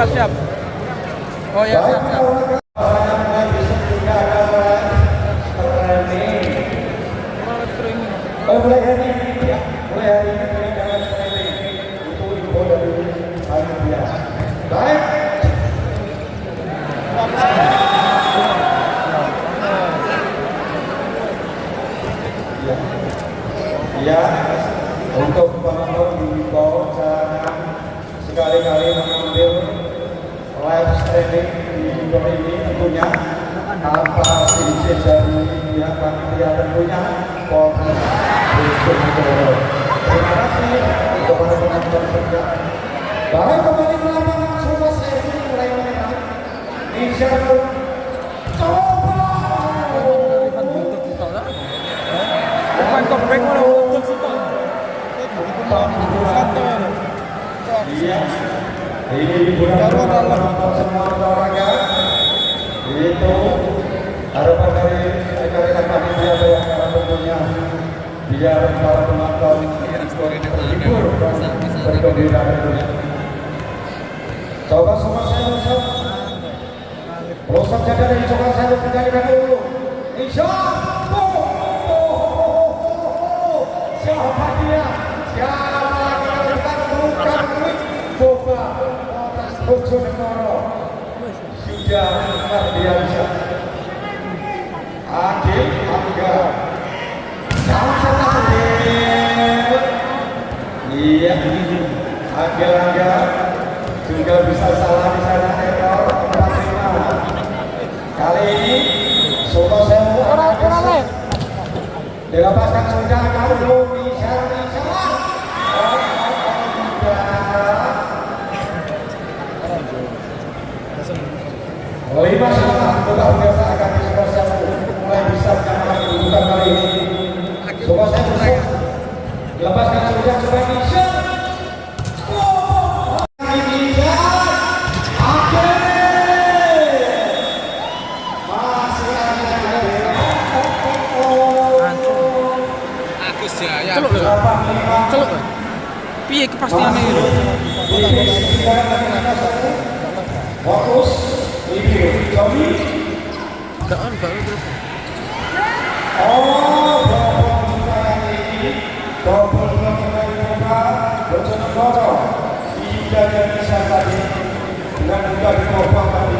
Siap. Oh ya, siap. Mulai hari ini jangan streaming. Itu info dari panitia. Baik. Ya, untuk penonton dihimbau jangan sekali-kali mengambil live streaming di video ini tentunya tanpa izin dari pihak panitia tentunya Polres Bojonegoro. Terima kasih untuk para penonton setia. Baik, kembali ke lapangan semua sesi mulai menang. Indonesia coba. Bukan comeback malah untuk situ. Iya. Ini digunakan untuk semua olahraga. Itu harapan dari rekan-rekan panitia yang tentunya biar para penonton terhibur dan bergembira tentunya. Coba semua saya pelosok jaga dari coba saya berjalan dulu. Insya siapa dia? Siapa kita bukan Boba Polres Bojonegoro sudah luar biasa. Adil Angga iya Angga juga bisa salah di sana error 45. Kali ini Soto Sewu dilepaskan sudah kalau bisa lima salah sudah biasa akan disebut mulai bisa mencapai kedudukan kali ini. Coba saya besok dilepaskan sudah bisa. Celuk. Piye kepastiannya itu? Fokus video Jomi. Baru. Double dari Bojonegoro tidak bisa tadi dengan mudah diubah tadi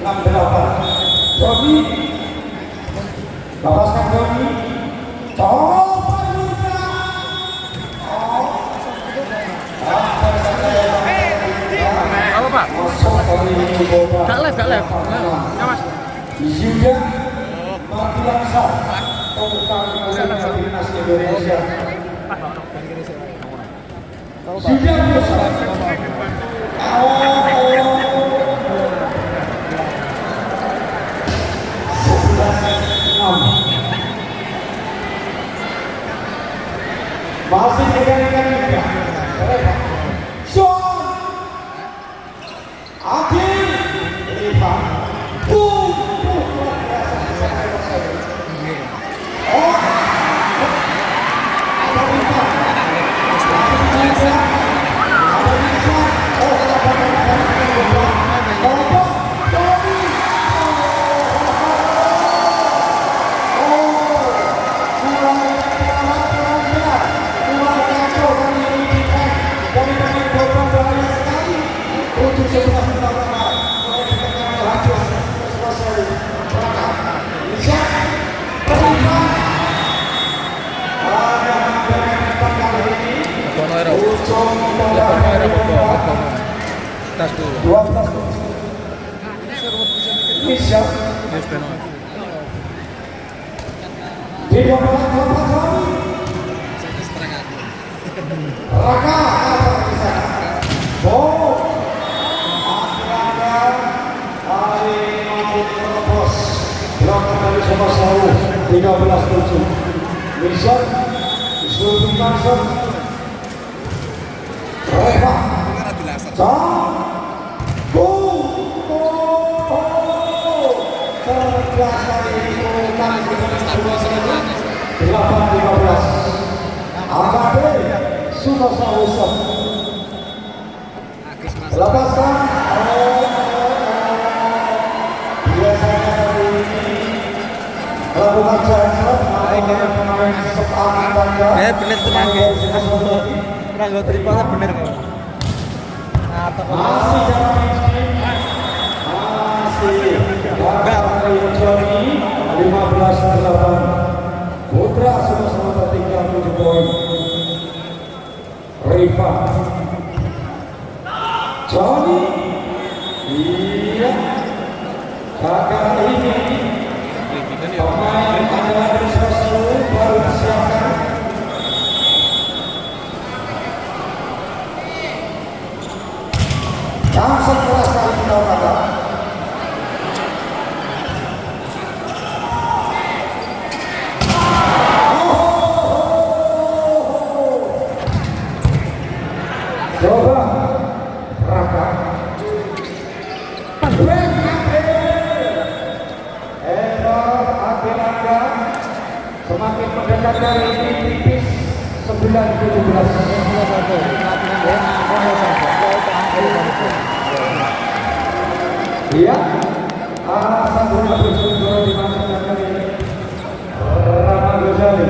68. Jomi, lepaskan Jomi. Apa Pak? Gak live. Ya Mas. Yuda Martilaksa Tukang Timnas Indonesia. Yuda Musa. Masih rekan-rekan juga. Son Adil Rifan Tas dulu. 12 Misha. Yes, Video Bapak Joni. Raka bisa. Oh. Ali Mahmud Terobos. Belakang dari Sobat Sawu 13-7. Wilson Sultan Mansur. Reva. Sudah selesai. Lepaskan. Biasanya hari ini melakukan jalan pemain sepakat bangga. Bener tenang ya. Pernah gue tripodnya bener. Masih jalan ini. Masih. Dari Joni 15-8. Putra sama-sama tertinggal 7 poin. Riva Joni. Iya. Kakak ini pemain adalah dari Sosro baru disiapkan. Langsung keras kali kita kata. Coba Raka Akhir-akhir semakin mendekat dari tipis 9-17. Iya, alasan bola bersyukur dimasukkan kali ini Rama Ghazali.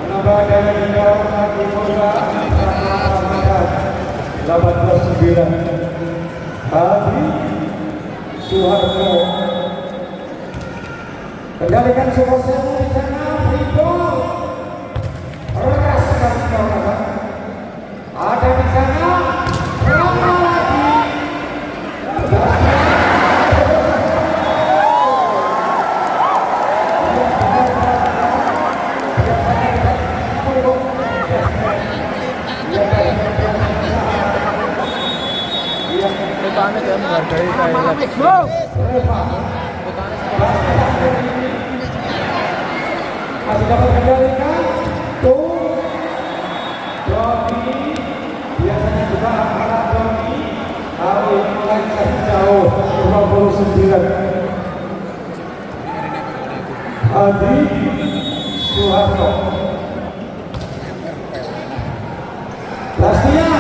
Menambahkan tinggal satu bola 18-9. Hadi Soeharto kendalikan Sukosewu di sana. Fribol keras sekali kawan-kawan. Ada di sana Rama lagi. Masih dapat kendalikan tuh Joni. Biasanya juga anak Joni kali ini mulai jauh 29. Hadi Soeharto. Bastian.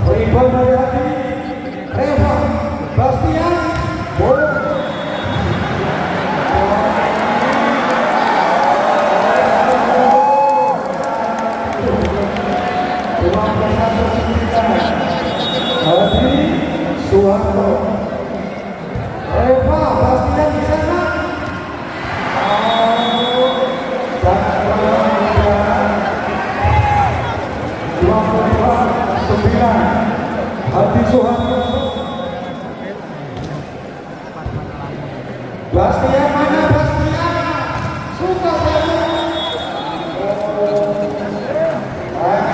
Rebound dari Hadi. Reva. Bastian. Bola. Hadi Soeharto. Reva. Bastian di sana. Hadi Soeharto. Bastian mana Bastian? Sukosewu.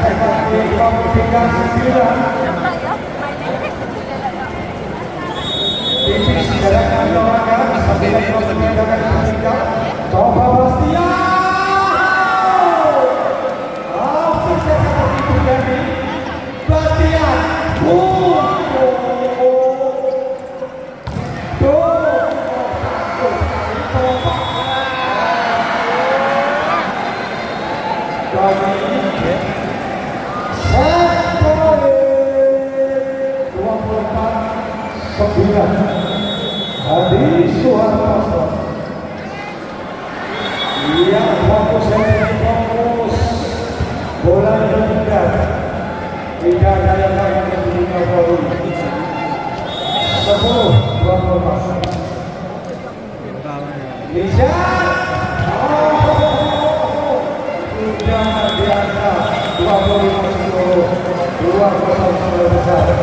Seperti kualifikasi 9. Tipis jalankan olahraga sampai dengan coba Bastian. Hampir seperti itu jadi Bastian. Hadi Soeharto. Iya, fokus. Bola tidak. Tidak ada yang dibuka baru. 10-24. Bisa. Sudah biasa 25-10. luar biasa besar.